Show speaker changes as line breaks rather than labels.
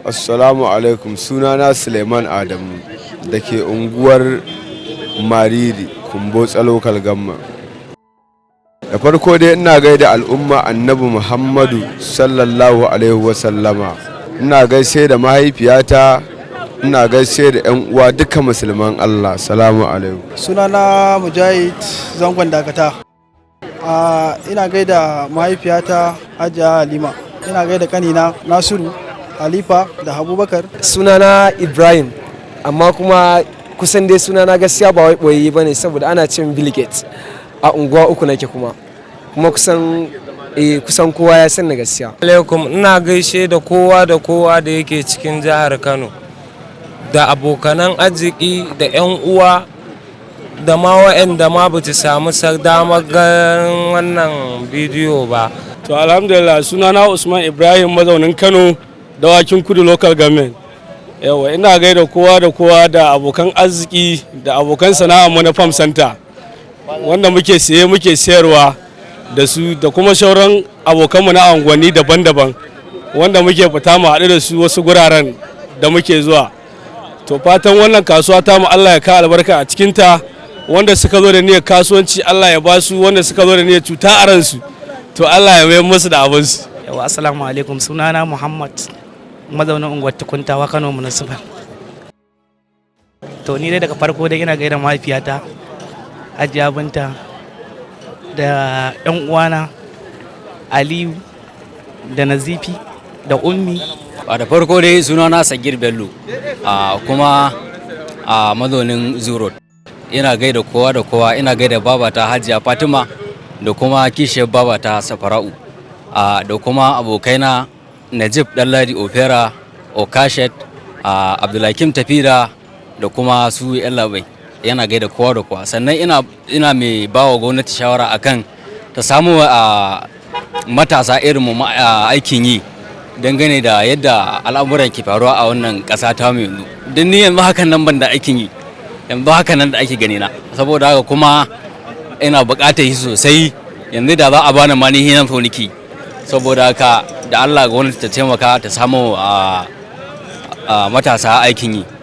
Assalamu alaikum, sunana Suleiman Adamu da ke unguwar Mariri, Kumbotsa Local Government. Da farko dai ina gaida al'umma Annabi Muhammadu sallallahu alaihi wasallama. Ina gaishe da mahaifiyata, ina gaishe da 'yan uwa duka musulman Allah. Salamu alaikum.
Sunana Mujahid Zangon Dakata. Ina gaida mahaifiyata Hajiya Halima. Ina gaida kanina Nasiru, Halifa da Abubakar.
Sunana Ibrahim, amma kuma kusan dai sunana gaskiya ba wai boye bane saboda ana cin Bill Gates. A unguwa uku nake kuma kusan kowa ya san na gaskiya.
Alaikum, ina gaishe da kowa da yake cikin jihar Kano, da abokanan arziki da 'yan uwa da ma wa'anda ma ba ta samu damar ganin wannan bidiyo ba.
To alhamdulillah, sunana Usman Ibrahim, mazaunin Kano, Dawakin Kudu Local Government. Yawa, ina gaida kowa da abokan arziki da abokan sana'a mu na Farm Center, wanda muke siye muke sayarwa da su, da kuma sauran abokanmu na unguwanni daban-daban wanda muke fita mu haɗu da su wasu guraren da muke zuwa. To fatan wannan kasuwa ta mu Allah ya ka albarka a cikinta, wanda suka zo da niyyar kasuwanci Allah ya ba su, wanda suka zo da niyyar cuta a ransu to Allah ya mayar musu da abinsu.
Yawa, assalamu alaikum, sunana Muhammad, mazaunin unguwar Tukuntawa, Kano Municipal. To ni dai daga farko dai ina gaida mahaifiyata Hajiya Binta da 'yan uwana Aliyu da Nazifi da Ummi.
Da farko dai sunana Sagir Bello, kuma mazaunin Zurot. Ina gaida kowa, ina gaida babata Hajiya Fatima da kuma kishiyar babata Safara'u, da kuma abokaina Najib Ɗanladi Opera, Okashet, Abdulhakim Tafida da kuma su Yallaɓai. Yana gaida kowa. Sannan ina mai bawa gwamnati shawara akan ta samu matasa irin mu aikin yi dangane da yadda al'amuran ke faruwa a wannan ƙasa ta mu yanzu. Don ni yanzu hakan nan ban da aikin yi, yanzu hakan nan da ake gani na, saboda haka kuma ina buƙatar shi sosai. Yanzu da za a bani ma ni hinan foniki, saboda haka da Allah gwamnati ta taimaka ta samu matasa aikin yi.